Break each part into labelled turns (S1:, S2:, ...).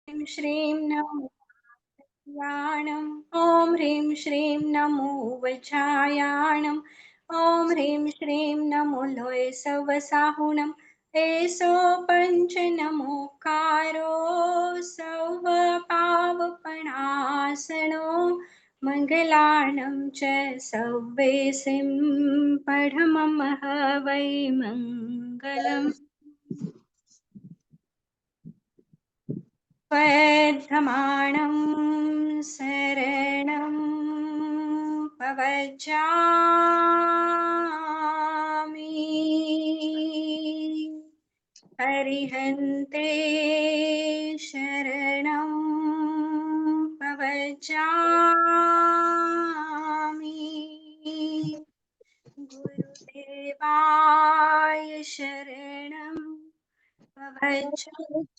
S1: ह्रीं श्रीं नमो याणम् ॐ ह्रीं श्रीं नमो वज्रायाणम् ॐ ह्रीं श्रीं नमो लोय सवसाहुणम् एषो पञ्च नमोकारो सर्वपावपणासनो मङ्गलानं च सव्वेसिं पठममः वै मङ्गलम् वर्धमानं शरणं पवज्जामि हरिहन्ते शरणं पवज्जामि गुरुदेवाय शरणं पवज्जामि।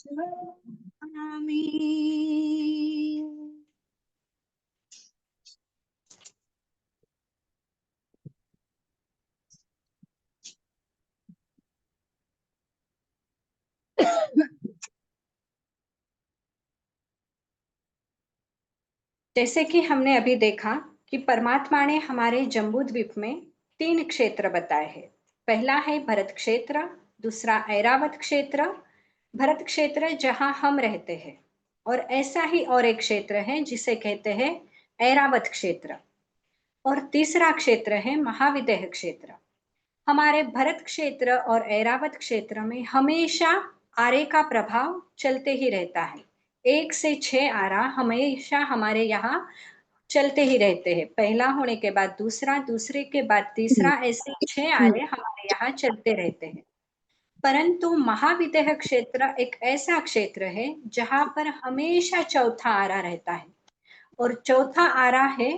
S1: जैसे कि हमने अभी देखा कि परमात्मा ने हमारे जम्बू द्वीप में 3 क्षेत्र बताए हैं। पहला है भरत क्षेत्र, दूसरा ऐरावत क्षेत्र, भरत क्षेत्र जहां हम रहते हैं, और ऐसा ही और एक क्षेत्र है जिसे कहते हैं ऐरावत क्षेत्र, और तीसरा क्षेत्र है महाविदेह क्षेत्र। हमारे भरत क्षेत्र और ऐरावत क्षेत्र में हमेशा आरे का प्रभाव चलते ही रहता है। 1 से 6 आरा हमेशा हमारे यहाँ चलते ही रहते हैं। पहला होने के बाद दूसरा, दूसरे के बाद तीसरा, ऐसे 6 आरे हमारे यहाँ चलते रहते हैं। परंतु महाविदेह क्षेत्र एक ऐसा क्षेत्र है जहां पर हमेशा चौथा आरा रहता है, और चौथा आरा है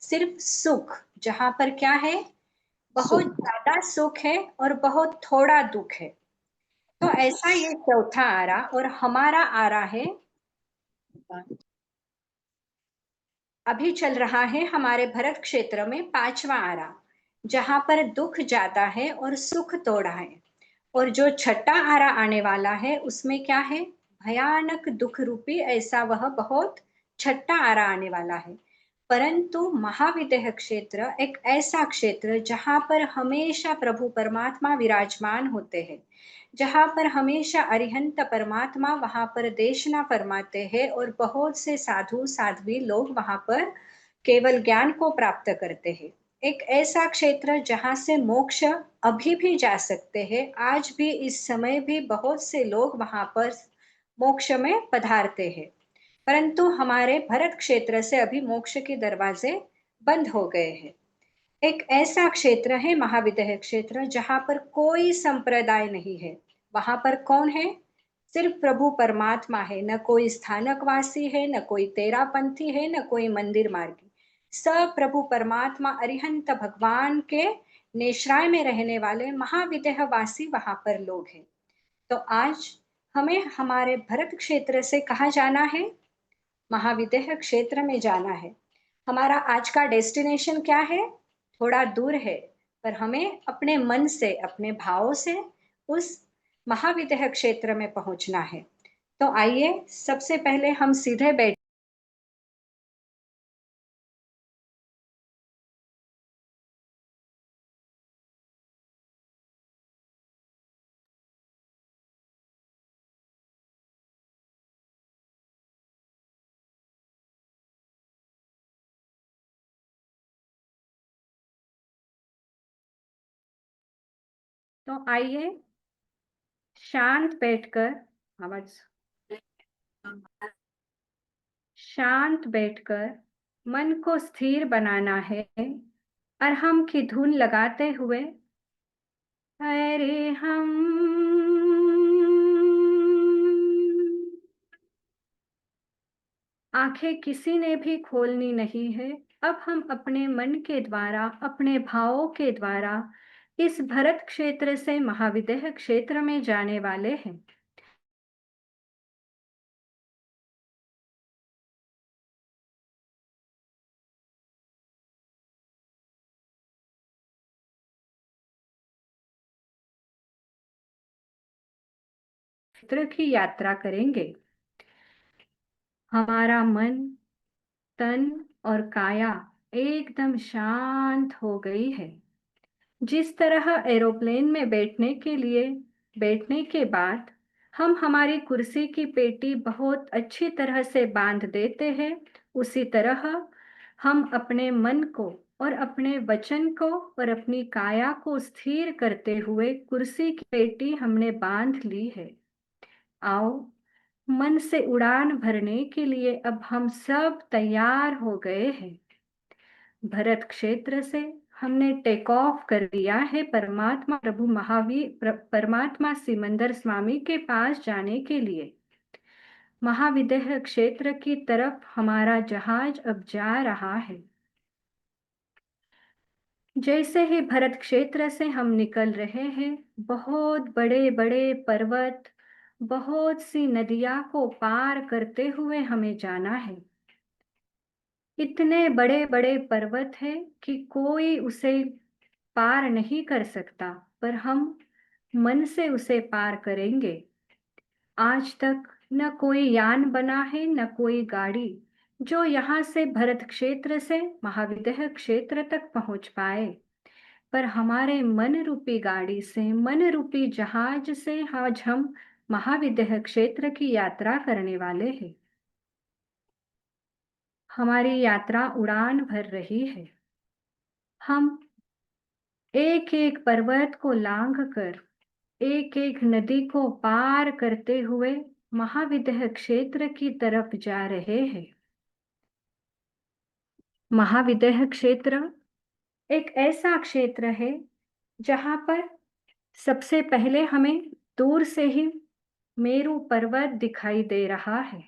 S1: सिर्फ सुख, जहां पर क्या है, बहुत
S2: सुख।
S1: ज्यादा सुख है और बहुत थोड़ा दुख है। तो ऐसा ये चौथा आरा, और हमारा आरा है, अभी चल रहा है हमारे भरत क्षेत्र में 5वां आरा, जहां पर दुख ज्यादा है और सुख थोड़ा है। और जो छठा आरा आने वाला है उसमें क्या है, भयानक दुख रूपी ऐसा वह बहुत छठा आरा आने वाला है। परंतु महाविदेह क्षेत्र एक ऐसा क्षेत्र जहां पर हमेशा प्रभु परमात्मा विराजमान होते हैं, जहां पर हमेशा अरिहंत परमात्मा वहां पर देशना फरमाते हैं, और बहुत से साधु साध्वी लोग वहां पर केवल ज्ञान को प्राप्त करते हैं। एक ऐसा क्षेत्र जहां से मोक्ष अभी भी जा सकते हैं, आज भी इस समय भी बहुत से लोग वहां पर मोक्ष में पधारते हैं। परंतु हमारे भरत क्षेत्र से अभी मोक्ष के दरवाजे बंद हो गए हैं। एक ऐसा क्षेत्र है महाविदेह क्षेत्र जहां पर कोई संप्रदाय नहीं है। वहां पर कौन है, सिर्फ प्रभु परमात्मा है। न कोई स्थानकवासी है, न कोई तेरापंथी है, न कोई मंदिर मार्गी। सब प्रभु परमात्मा अरिहंत भगवान के नेश्राय में रहने वाले महाविदेह वासी वहां पर लोग हैं। तो आज हमें हमारे भरत क्षेत्र से कहाँ जाना है, महाविदेह क्षेत्र में जाना है। हमारा आज का डेस्टिनेशन क्या है, थोड़ा दूर है, पर हमें अपने मन से, अपने भावों से उस महाविदेह क्षेत्र में पहुंचना है। तो आइए सबसे पहले हम सीधे बैठ, तो आइए शांत बैठकर, आवाज, शांत बैठकर मन को स्थिर बनाना है, और हम की धुन लगाते हुए अरे हम, आंखें किसी ने भी खोलनी नहीं है। अब हम अपने मन के द्वारा, अपने भावों के द्वारा इस भरत क्षेत्र से महाविदेह क्षेत्र में जाने वाले हैं। क्षेत्र की यात्रा करेंगे। हमारा मन, तन और काया एकदम शांत हो गई है। जिस तरह एरोप्लेन में बैठने के बाद हम हमारी कुर्सी की पेटी बहुत अच्छी तरह से बांध देते हैं, उसी तरह हम अपने मन को और अपने वचन को और अपनी काया को स्थिर करते हुए कुर्सी की पेटी हमने बांध ली है। आओ, मन से उड़ान भरने के लिए अब हम सब तैयार हो गए हैं। भरत क्षेत्र से हमने टेक ऑफ कर दिया है परमात्मा प्रभु परमात्मा सिमंदर स्वामी के पास जाने के लिए। महाविदेह क्षेत्र की तरफ हमारा जहाज अब जा रहा है। जैसे ही भरत क्षेत्र से हम निकल रहे हैं, बहुत बड़े बड़े पर्वत, बहुत सी नदियां को पार करते हुए हमें जाना है। इतने बड़े बड़े पर्वत हैं कि कोई उसे पार नहीं कर सकता, पर हम मन से उसे पार करेंगे। आज तक न कोई यान बना है, न कोई गाड़ी जो यहाँ से भरत क्षेत्र से महाविदेह क्षेत्र तक पहुंच पाए, पर हमारे मन रूपी गाड़ी से, मन रूपी जहाज से आज हम महाविदेह क्षेत्र की यात्रा करने वाले हैं। हमारी यात्रा उड़ान भर रही है। हम एक एक पर्वत को लांघकर, एक एक नदी को पार करते हुए महाविदेह क्षेत्र की तरफ जा रहे हैं। महाविदेह क्षेत्र एक ऐसा क्षेत्र है जहां पर सबसे पहले हमें दूर से ही मेरू पर्वत दिखाई दे रहा है।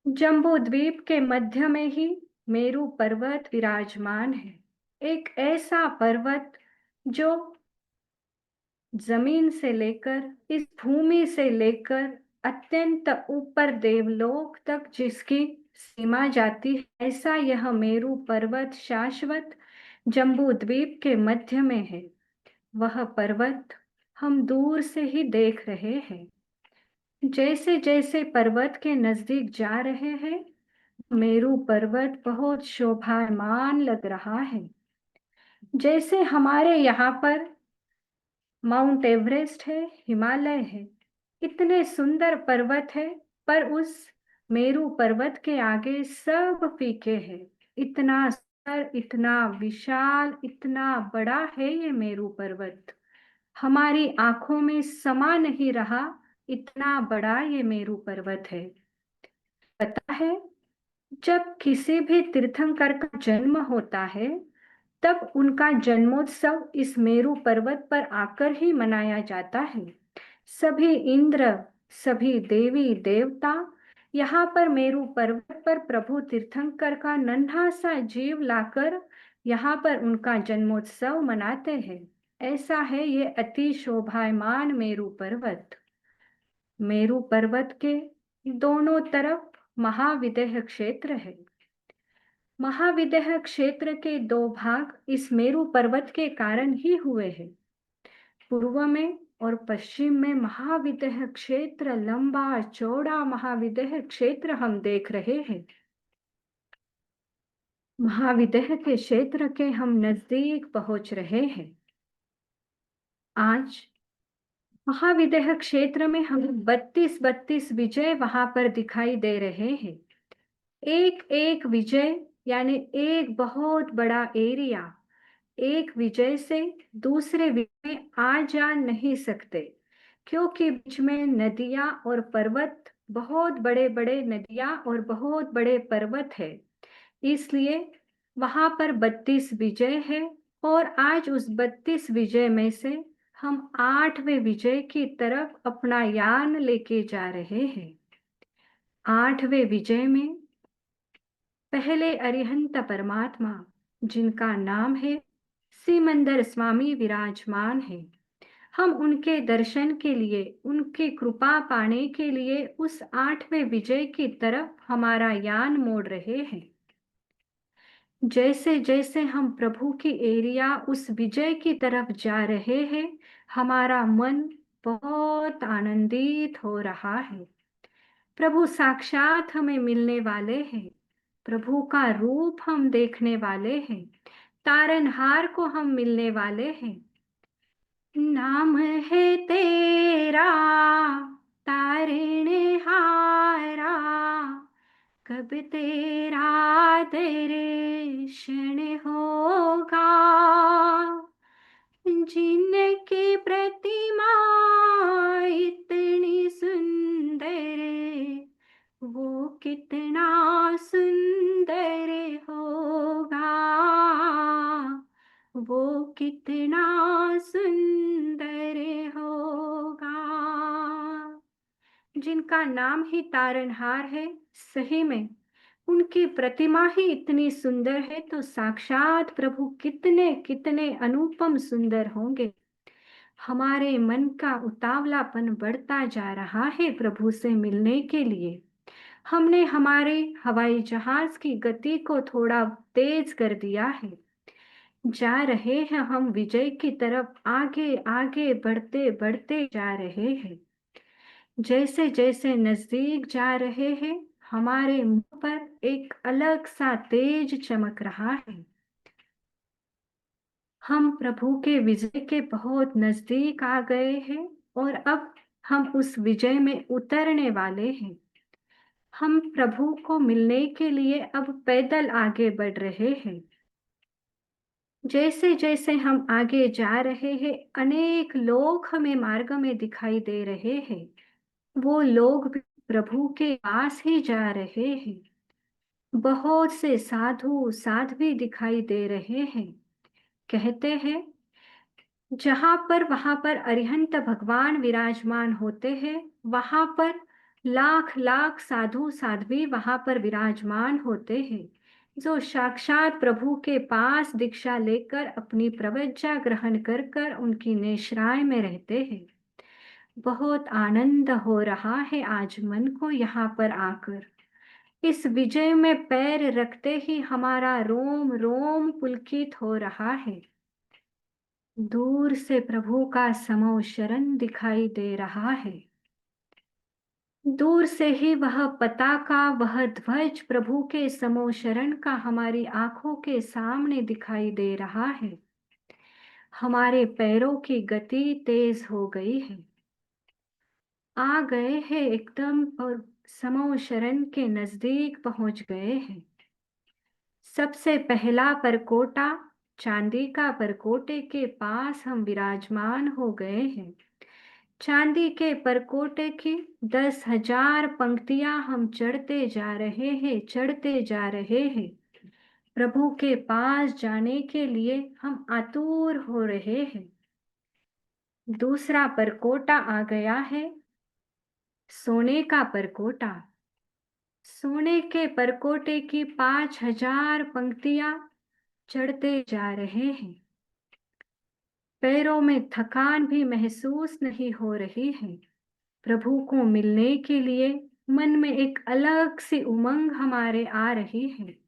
S1: जम्बू द्वीप के मध्य में ही मेरू पर्वत विराजमान है। एक ऐसा पर्वत जो जमीन से लेकर, इस भूमि से लेकर अत्यंत ऊपर देवलोक तक जिसकी सीमा जाती है, ऐसा यह मेरू पर्वत शाश्वत जम्बू द्वीप के मध्य में है। वह पर्वत हम दूर से ही देख रहे हैं। जैसे जैसे पर्वत के नजदीक जा रहे हैं, मेरू पर्वत बहुत शोभायमान लग रहा है। जैसे हमारे यहाँ पर माउंट एवरेस्ट है, हिमालय है, इतने सुंदर पर्वत है, पर उस मेरू पर्वत के आगे सब फीके है। इतना सुंदर, इतना विशाल, इतना बड़ा है ये मेरू पर्वत, हमारी आंखों में समा नहीं रहा, इतना बड़ा ये मेरू पर्वत है। पता है, जब किसी भी तीर्थंकर का जन्म होता है, तब उनका जन्मोत्सव इस मेरू पर्वत पर आकर ही मनाया जाता है। सभी इंद्र, सभी देवी देवता यहाँ पर मेरू पर्वत पर प्रभु तीर्थंकर का नन्हा सा जीव लाकर यहाँ पर उनका जन्मोत्सव मनाते हैं। ऐसा है ये अति शोभायमान मेरू पर्वत। मेरू पर्वत के दोनों तरफ महाविदेह क्षेत्र है। महाविदेह क्षेत्र के दो भाग इस मेरू पर्वत के कारण ही हुए हैं। पूर्व में और पश्चिम में महाविदेह क्षेत्र, लंबा चौड़ा महाविदेह क्षेत्र हम देख रहे हैं। महाविदेह के क्षेत्र के हम नजदीक पहुंच रहे हैं। आज महाविदेह क्षेत्र में हम 32 विजय वहां पर दिखाई दे रहे हैं। एक एक विजय यानी एक बहुत बड़ा एरिया, एक विजय से दूसरे विजय में आ जा नहीं सकते, क्योंकि बीच में नदियां और पर्वत, बहुत बड़े बड़े नदियां और बहुत बड़े पर्वत है, इसलिए वहां पर 32 विजय है। और आज उस 32 विजय में से हम 8वें विजय की तरफ अपना यान लेके जा रहे हैं। 8वें विजय में पहले अरिहंत परमात्मा, जिनका नाम है सिमंदर स्वामी, विराजमान है। हम उनके दर्शन के लिए, उनकी कृपा पाने के लिए उस 8वें विजय की तरफ हमारा यान मोड़ रहे हैं। जैसे जैसे हम प्रभु की एरिया उस विजय की तरफ जा रहे हैं, हमारा मन बहुत आनंदित हो रहा है। प्रभु साक्षात हमें मिलने वाले हैं, प्रभु का रूप हम देखने वाले हैं, तारनहार को हम मिलने वाले हैं। नाम है तेरा तारणहारा, कब तेरा दर्शन होगा। जिनकी प्रतिमा इतनी सुंदर, वो कितना सुंदर होगा, वो कितना सुंदर होगा। जिनका नाम ही तारनहार है, सही में उनकी प्रतिमा ही इतनी सुंदर है, तो साक्षात प्रभु कितने कितने अनुपम सुंदर होंगे। हमारे मन का उतावलापन बढ़ता जा रहा है प्रभु से मिलने के लिए। हमने हमारे हवाई जहाज की गति को थोड़ा तेज कर दिया है। जा रहे हैं हम विजय की तरफ, आगे आगे बढ़ते बढ़ते जा रहे हैं। जैसे जैसे नजदीक जा रहे हैं, हमारे मुंह पर एक अलग सा तेज चमक रहा है। हम प्रभु के विजय के बहुत नजदीक आ गए हैं और अब हम उस विजय में उतरने वाले हैं। हम प्रभु को मिलने के लिए अब पैदल आगे बढ़ रहे हैं। जैसे जैसे हम आगे जा रहे हैं, अनेक लोग हमें मार्ग में दिखाई दे रहे हैं। वो लोग भी प्रभु के पास ही जा रहे हैं। बहुत से साधु साध्वी दिखाई दे रहे हैं। कहते हैं वहां पर अरिहंत भगवान विराजमान होते हैं, वहां पर लाख लाख साधु साध्वी वहां पर विराजमान होते हैं, जो साक्षात प्रभु के पास दीक्षा लेकर अपनी प्रवज्जा ग्रहण कर कर उनकी निश्राय में रहते हैं। बहुत आनंद हो रहा है आज मन को यहाँ पर आकर। इस विजय में पैर रखते ही हमारा रोम रोम पुलकित हो रहा है। दूर से प्रभु का समो शरण दिखाई दे रहा है। दूर से ही वह पताका, वह ध्वज प्रभु के समो शरण का हमारी आंखों के सामने दिखाई दे रहा है। हमारे पैरों की गति तेज हो गई है। आ गए हैं एकदम और समो शरण के नजदीक पहुंच गए हैं। सबसे पहला परकोटा, चांदी का परकोटे के पास हम विराजमान हो गए हैं। चांदी के परकोटे की 10,000 पंक्तियां हम चढ़ते जा रहे हैं, चढ़ते जा रहे हैं। प्रभु के पास जाने के लिए हम आतुर हो रहे हैं। दूसरा परकोटा आ गया है, सोने का परकोटा। सोने के परकोटे की 5,000 पंक्तियां चढ़ते जा रहे हैं। पैरों में थकान भी महसूस नहीं हो रही है। प्रभु को मिलने के लिए मन में एक अलग सी उमंग हमारे आ रही है।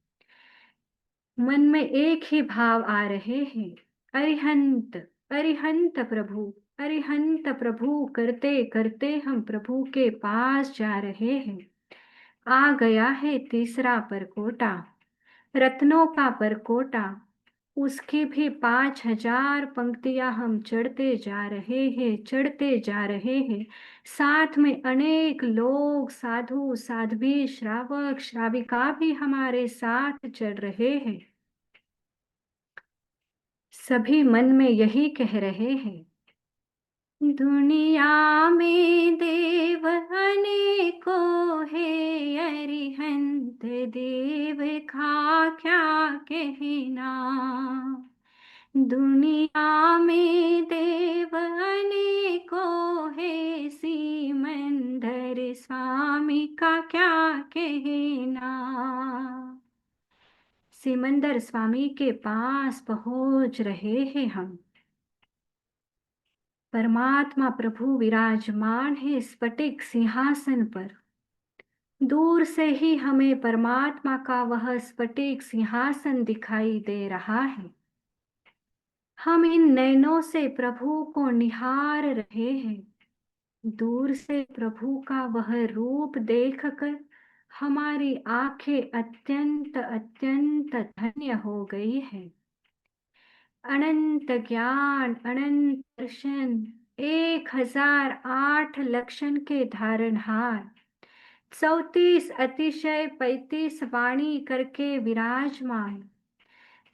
S1: मन में एक ही भाव आ रहे हैं, अरिहंत अरिहंत प्रभु, अरिहंत प्रभु करते करते हम प्रभु के पास जा रहे हैं। आ गया है तीसरा परकोटा, रत्नों का परकोटा। उसकी भी 5,000 पंक्तियां हम चढ़ते जा रहे हैं, चढ़ते जा रहे हैं। साथ में अनेक लोग, साधु साध्वी, श्रावक श्राविका भी हमारे साथ चढ़ रहे हैं। सभी मन में यही कह रहे हैं, दुनिया में देव अनेकों है, अरिहंत देव का क्या कहना। दुनिया में देव अनेकों है, सिमंदर स्वामी का क्या कहना। सिमंदर स्वामी के पास पहुंच रहे हैं हम। परमात्मा प्रभु विराजमान है स्फटिक सिंहासन पर। दूर से ही हमें परमात्मा का वह स्फटिक सिंहासन दिखाई दे रहा है। हम इन नैनों से प्रभु को निहार रहे हैं। दूर से प्रभु का वह रूप देखकर हमारी आंखें अत्यंत अत्यंत धन्य हो गई है। अनंत ज्ञान, अनंत दर्शन, 1008 लक्षण के धारणहार, 34 अतिशय, 35 वाणी करके विराजमान,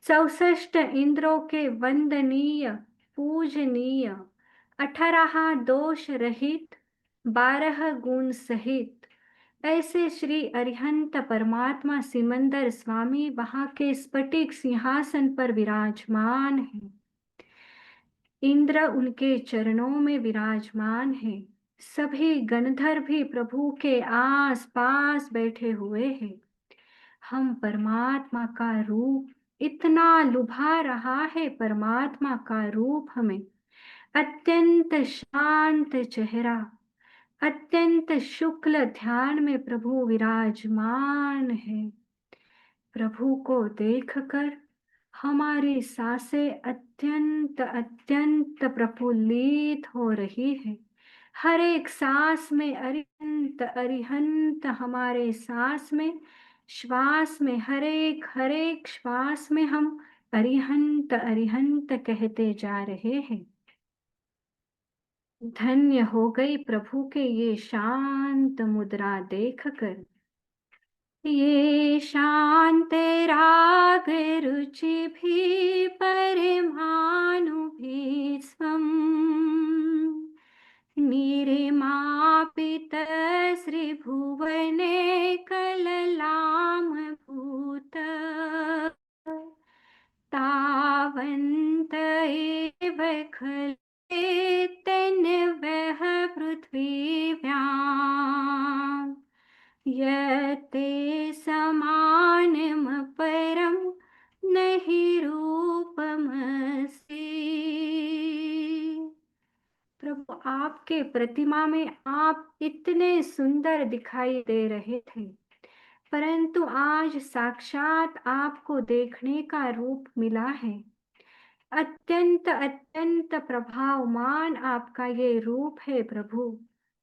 S1: 64 इंद्रों के वंदनीय, पूजनीय, 18 दोष रहित, 12 गुण सहित, ऐसे श्री अरिहंत परमात्मा सिमंदर स्वामी वहां के स्फटिक सिंहासन पर विराजमान हैं। इंद्र उनके चरणों में विराजमान है। सभी गणधर भी प्रभु के आस पास बैठे हुए हैं। हम परमात्मा का रूप, इतना लुभा रहा है परमात्मा का रूप हमें। अत्यंत शांत चेहरा, अत्यंत शुक्ल ध्यान में प्रभु विराजमान है। प्रभु को देखकर हमारी सांसें अत्यंत अत्यंत प्रफुल्लित हो रही है। हर एक सांस में अरिहंत अरिहंत, हमारे सांस में, श्वास में, हर एक श्वास में हम अरिहंत अरिहंत कहते जा रहे हैं। धन्य हो गई प्रभु के ये शांत मुद्रा देखकर। ये शांत राग रुचि भी परमाणु भी स्वम, निर्मापित श्री भुवने कललाम भूत, तावन्त एव खले तन्वः पृथ्वीव्याम्, यते समानम परम नहि रूपमस्ति। प्रभु, आपके प्रतिमा में आप इतने सुंदर दिखाई दे रहे थे, परंतु आज साक्षात आपको देखने का रूप मिला है। अत्यंत अत्यंत प्रभावमान आपका ये रूप है प्रभु।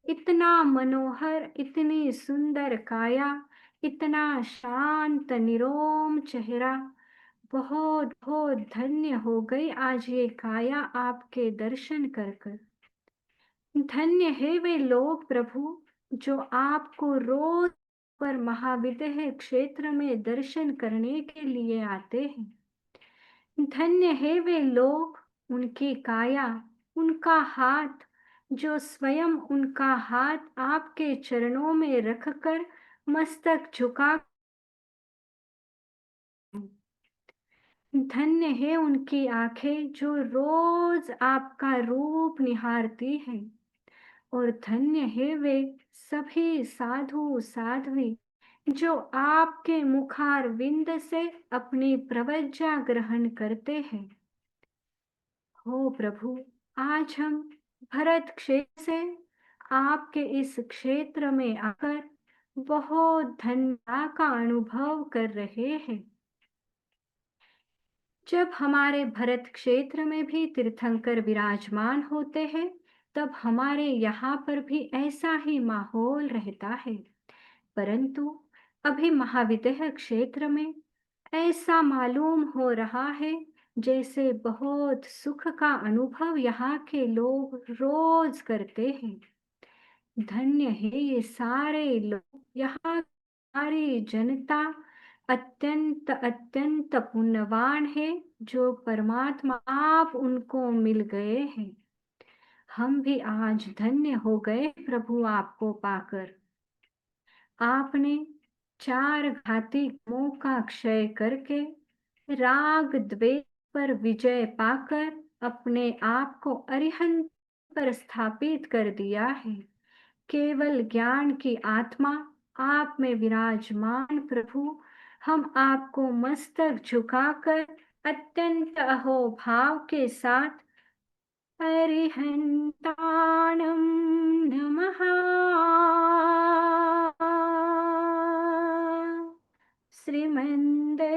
S1: इतना मनोहर, इतनी सुंदर काया, इतना शांत निरोम चेहरा। बहुत बहुत धन्य हो गई आज ये काया आपके दर्शन कर कर। धन्य है वे लोग प्रभु जो आपको रोज पर महाविद्य क्षेत्र में दर्शन करने के लिए आते हैं। धन्य है वे लोग, उनकी काया, उनका हाथ, जो स्वयं उनका हाथ आपके चरणों में रखकर मस्तक झुका। धन्य है उनकी आंखें जो रोज आपका रूप निहारती हैं। और धन्य है वे सभी साधु साध्वी जो आपके मुखारविंद से अपनी प्रवज्जा ग्रहण करते हैं। हो प्रभु, आज हम भरत क्षेत्र से आपके इस क्षेत्र में आकर बहुत धन्यता का अनुभव कर रहे हैं। जब हमारे भरत क्षेत्र में भी तीर्थंकर विराजमान होते हैं, तब हमारे यहाँ पर भी ऐसा ही माहौल रहता है। परंतु अभी महाविद्य क्षेत्र में ऐसा मालूम हो रहा है जैसे बहुत सुख का अनुभव यहाँ के लोग रोज करते हैं। धन्य है ये सारे लोग, यहाँ सारी जनता अत्यंत अत्यंत पुण्यवान है जो परमात्मा आप उनको मिल गए हैं। हम भी आज धन्य हो गए प्रभु आपको पाकर। आपने 4 घाती गुणों का क्षय करके राग द्वेष पर विजय पाकर अपने आप को अरिहंत पर स्थापित कर दिया है। केवल ज्ञान की आत्मा आप में विराजमान प्रभु, हम आपको मस्तक झुकाकर अत्यंत अहोभाव के साथ अरिहंताणं नमः, श्रीमंदिर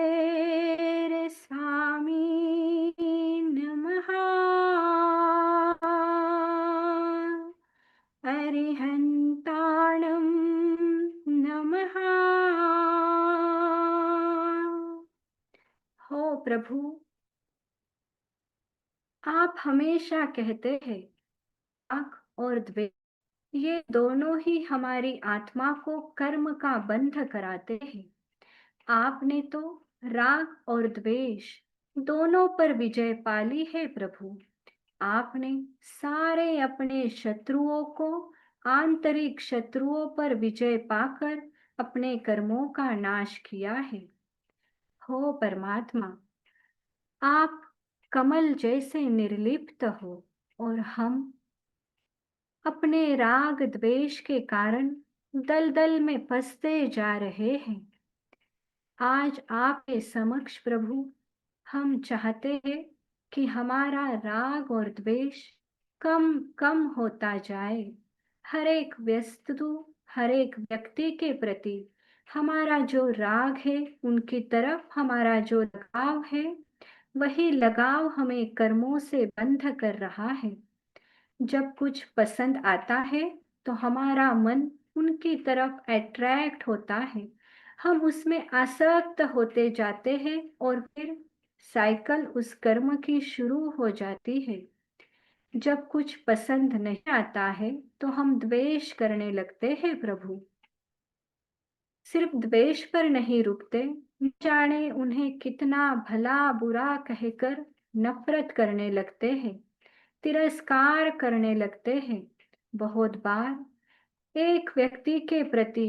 S1: स्वामी नमः, प्रभु, आप हमेशा कहते हैं राग और द्वेष ये दोनों ही हमारी आत्मा को कर्म का बंध कराते हैं। आपने तो राग और द्वेष दोनों पर विजय पाली है प्रभु। आपने सारे अपने शत्रुओं को आंतरिक शत्रुओं पर विजय पाकर अपने कर्मों का नाश किया है। हो परमात्मा, आप कमल जैसे निर्लिप्त हो और हम अपने राग द्वेष के कारण दलदल में फंसते जा रहे हैं। आज आपके समक्ष प्रभु हम चाहते हैं कि हमारा राग और द्वेष कम कम होता जाए। हर एक वस्तु, हर एक व्यक्ति के प्रति हमारा जो राग है, उनकी तरफ हमारा जो लगाव है, वही लगाव हमें कर्मों से बंध कर रहा है। जब कुछ पसंद आता है तो हमारा मन उनकी तरफ अट्रैक्ट होता है, हम उसमें आसक्त होते जाते हैं और फिर साइकिल उस कर्म की शुरू हो जाती है। जब कुछ पसंद नहीं आता है तो हम द्वेष करने लगते हैं प्रभु। सिर्फ द्वेष पर नहीं रुकते, न जाने उन्हें कितना भला बुरा कहकर नफरत करने लगते हैं, तिरस्कार करने लगते हैं। बहुत बार एक व्यक्ति के प्रति,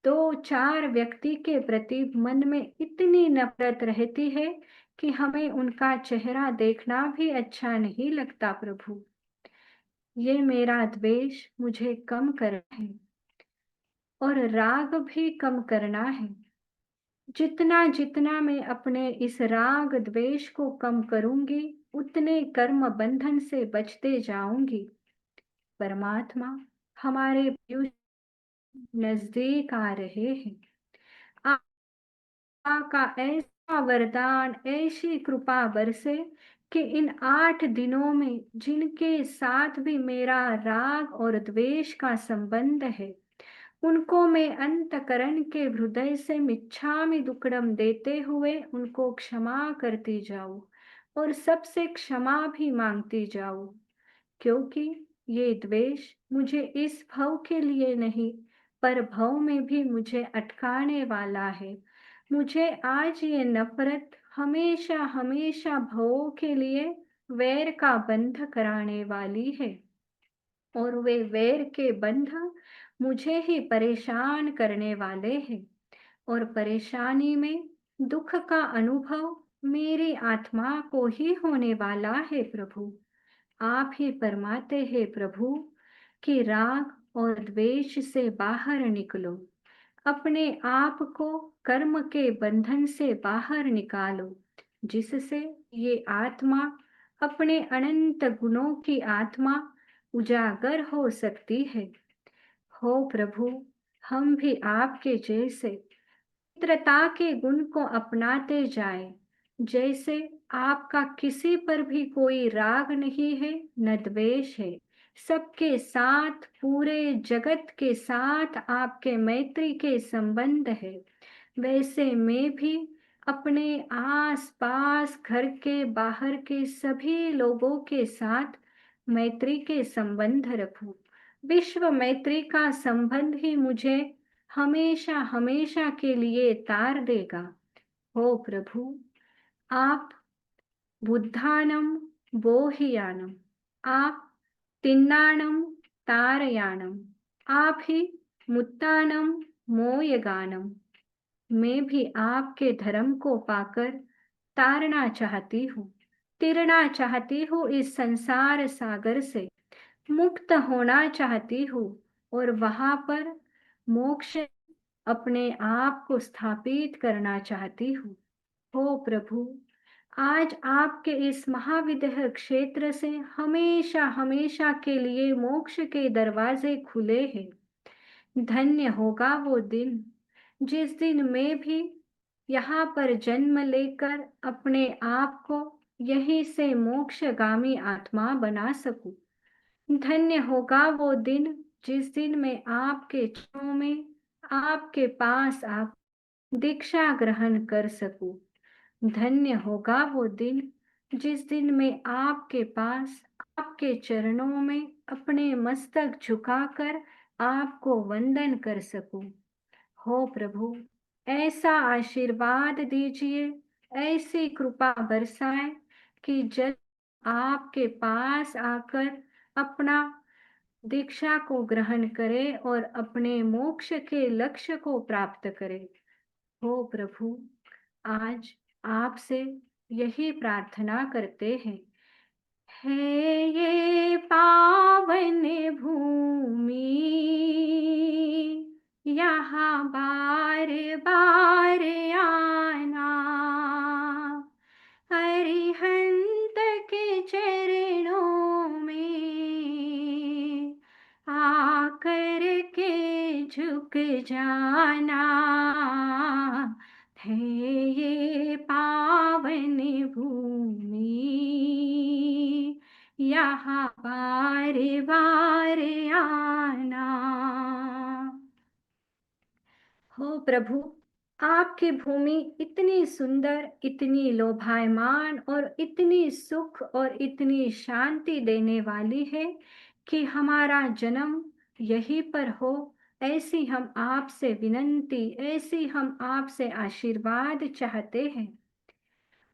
S1: दो चार व्यक्ति के प्रति मन में इतनी नफरत रहती है कि हमें उनका चेहरा देखना भी अच्छा नहीं लगता प्रभु। ये मेरा द्वेष मुझे कम करना है और राग भी कम करना है। जितना जितना मैं अपने इस राग द्वेष को कम करूंगी, उतने कर्म बंधन से बचते जाऊंगी। परमात्मा हमारे पीयूष नजदीक आ रहे हैं। का ऐसा वरदान, ऐसी कृपा बरसे कि इन 8 दिनों में जिनके साथ भी मेरा राग और द्वेष का संबंध है, उनको मैं अंतकरण के हृदय से मिच्छामि दुक्कडम देते हुए उनको क्षमा करती जाऊं और सबसे क्षमा भी मांगती जाऊं, क्योंकि ये द्वेष मुझे इस भव के लिए नहीं, पर भव में भी मुझे अटकाने वाला है। मुझे आज ये नफरत हमेशा हमेशा भवों के लिए वैर का बंध कराने वाली है और वे वैर के बंध मुझे ही परेशान करने वाले हैं और परेशानी में दुख का अनुभव मेरी आत्मा को ही होने वाला है प्रभु। आप ही फरमाते हैं प्रभु कि राग और द्वेष से बाहर निकलो, अपने आप को कर्म के बंधन से बाहर निकालो, जिससे ये आत्मा अपने अनंत गुणों की आत्मा उजागर हो सकती है। हो प्रभु, हम भी आपके जैसे मित्रता के गुण को अपनाते जाएं, जैसे आपका किसी पर भी कोई राग नहीं है, न द्वेष है। सबके साथ, पूरे जगत के साथ आपके मैत्री के संबंध है। वैसे मैं भी अपने आस पास, घर के बाहर के सभी लोगों के साथ मैत्री के संबंध रखूं। विश्व मैत्री का संबंध ही मुझे हमेशा हमेशा के लिए तार देगा। हो प्रभु, आप बुद्धानम बोहियानम, आप तिन्नाणम तारयाणम, आप ही मुत्तानम मोयगानम। मैं भी आपके धर्म को पाकर तारना चाहती हूँ, तिरना चाहती हूँ, इस संसार सागर से मुक्त होना चाहती हूँ और वहां पर मोक्ष अपने आप को स्थापित करना चाहती हूँ। हो प्रभु, आज आपके इस महाविदेह क्षेत्र से हमेशा हमेशा के लिए मोक्ष के दरवाजे खुले हैं। धन्य होगा वो दिन जिस दिन मैं भी यहाँ पर जन्म लेकर अपने आप को यहीं से मोक्षगामी आत्मा बना सकूं। धन्य होगा वो दिन जिस दिन मैं आपके चरणों में, आपके पास आप दीक्षा ग्रहण कर सकूं। धन्य होगा वो दिन जिस दिन मैं आपके पास, आपके चरणों में अपने मस्तक झुकाकर आपको वंदन कर सकूं। हो प्रभु, ऐसा आशीर्वाद दीजिए, ऐसी कृपा बरसाए कि जब आपके पास आकर अपना दीक्षा को ग्रहण करे और अपने मोक्ष के लक्ष्य को प्राप्त करे। हो प्रभु, आज आपसे यही प्रार्थना करते हैं। है ये पावन भूमि, यहाँ बार बार आना, अरिहंत के चरणों में आकर के झुक जाना। है ये पावन भूमि, यहाँ बार बार आना। हो प्रभु, आपकी भूमि इतनी सुंदर, इतनी लोभायमान और इतनी सुख और इतनी शांति देने वाली है कि हमारा जन्म यहीं पर हो, ऐसी हम आपसे विनंती, ऐसी हम आपसे आशीर्वाद चाहते हैं।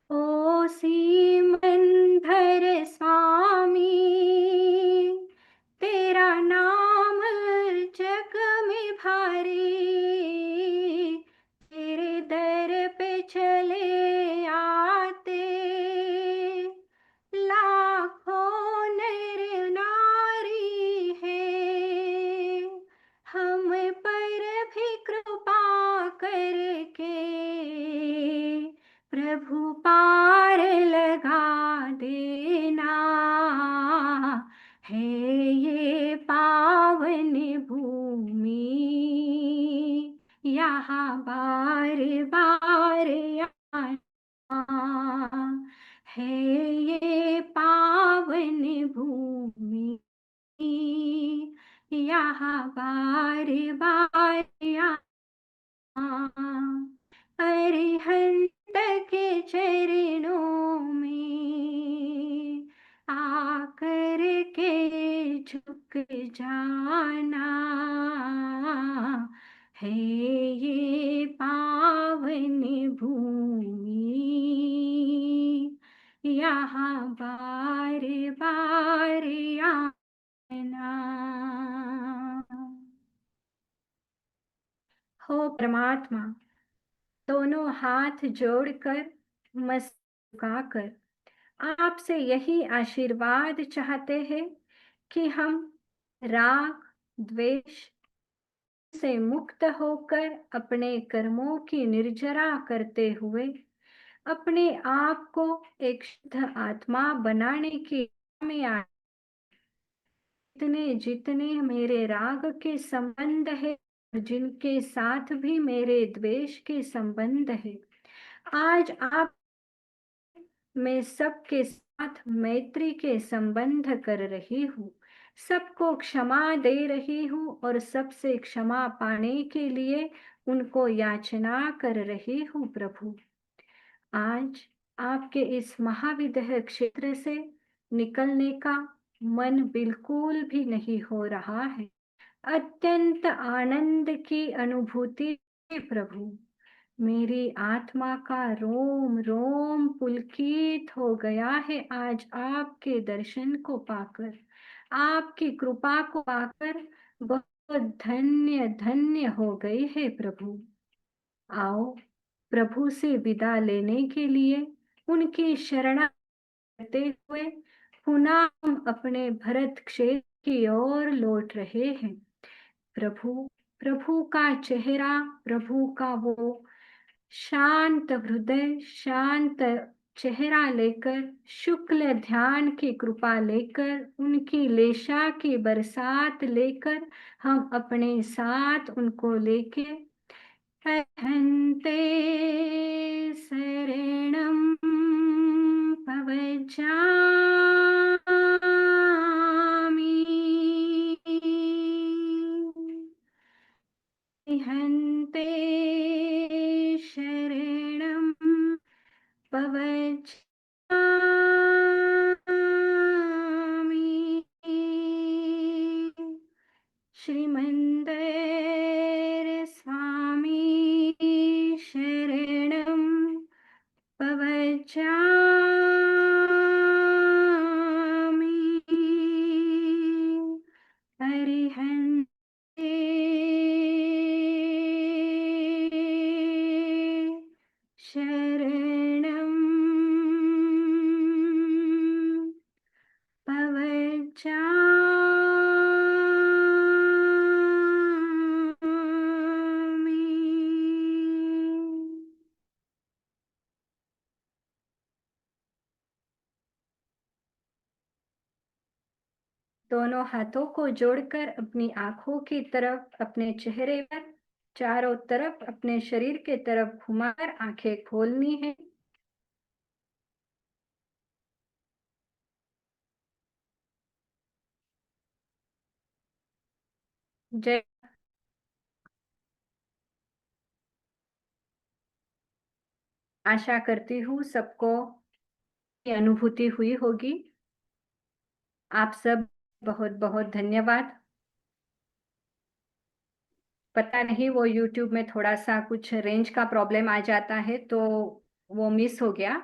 S1: ओ सीमंधर स्वामी, तेरा नाम जग में भारी, तेरे दर पे चले आते लाखों नर नारी है। हम पर भी कृपा करके प्रभु पार लगा देना। है ये पावन भूमि, यहाँ बार बार आना। है ये पावन भूमि, यहाँ बार बार आना। अरिहंत के चरणों में आकर के झुक जाना। है ये पावन भूमि, यहाँ बार बार आना। हो परमात्मा, दोनों हाथ जोड़कर मस्तक झुकाकर आपसे यही आशीर्वाद चाहते हैं कि हम राग द्वेष से मुक्त होकर अपने कर्मों की निर्जरा करते हुए अपने आप को एक शुद्ध आत्मा बनाने की में आए। जितने जितने मेरे राग के संबंध है, जिनके साथ भी मेरे द्वेष के संबंध है, आज आप, मैं सबके साथ मैत्री के संबंध कर रही हूँ, सबको क्षमा दे रही हूँ और सबसे क्षमा पाने के लिए उनको याचना कर रही हूँ। प्रभु, आज आपके इस महाविद्य क्षेत्र से निकलने का मन बिल्कुल भी नहीं हो रहा है। अत्यंत आनंद की अनुभूति है प्रभु। मेरी आत्मा का रोम रोम पुलकित हो गया है आज आपके दर्शन को पाकर, आपकी कृपा को पाकर बहुत धन्य धन्य हो गई है प्रभु। आओ प्रभु से विदा लेने के लिए उनकी शरणा करते हुए पुनः हम अपने भरत क्षेत्र की ओर लौट रहे हैं। प्रभु, प्रभु का चेहरा, प्रभु का वो शांत हृदय, शांत चेहरा लेकर, शुक्ल ध्यान की कृपा लेकर, उनकी लेशा की बरसात लेकर हम अपने साथ उनको लेके हन्ते शरणं पवजामि, हन्ते शरणं दोनों हाथों को जोड़कर अपनी आंखों की तरफ, अपने चेहरे पर चारों तरफ अपने शरीर के तरफ घुमाकर आंखें खोलनी है। जय। आशा करती हूँ सबको ये अनुभूति हुई होगी। आप सब बहुत बहुत धन्यवाद। पता नहीं वो YouTube में थोड़ा सा कुछ रेंज का प्रॉब्लम आ जाता है तो वो मिस हो गया।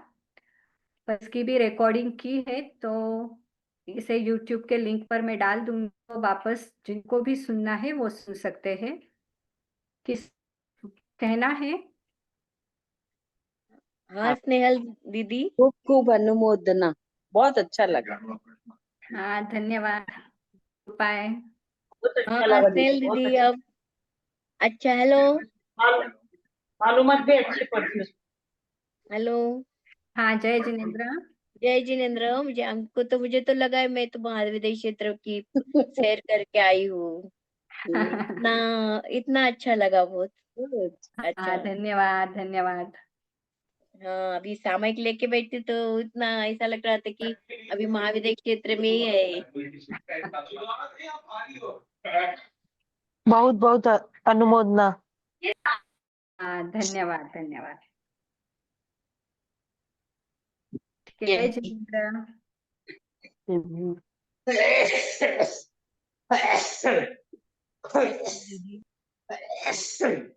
S1: पर इसकी भी रिकॉर्डिंग की है तो इसे YouTube के लिंक पर मैं डाल दूंगी, तो वापस जिनको भी सुनना है वो सुन सकते हैं। किस कहना है?
S2: हाँ स्नेहल दीदी,
S3: खूब खूब अनुमोदना, बहुत अच्छा लगा।
S1: हाँ धन्यवाद। बाय।
S3: बहुत अच्छा
S2: हाँ
S3: लगा
S2: स्नेहल
S3: दीदी, बहुत
S2: दीदी।
S3: अच्छा।
S2: अब अच्छा, हेलो
S3: मालूमात भी अच्छी पड़ती है।
S2: हेलो।
S1: हाँ जय जिनेन्द्र।
S2: जय जिनेन्द्र। मुझे तो लगा है मैं तो महाविद्यालय क्षेत्र की सैर करके आई हूँ। इतना इतना अच्छा लगा, बहुत अच्छा।
S1: हाँ धन्यवाद धन्यवाद।
S2: हाँ, अभी सामयिक लेके बैठती तो इतना ऐसा लग रहा था कि अभी महाविद्यालय क्षेत्र में ही है।
S4: बहुत बहुत अनुमोदना।
S1: हाँ धन्यवाद धन्यवाद। जय
S2: जय
S1: जिनेन्द्र।
S2: दीदी।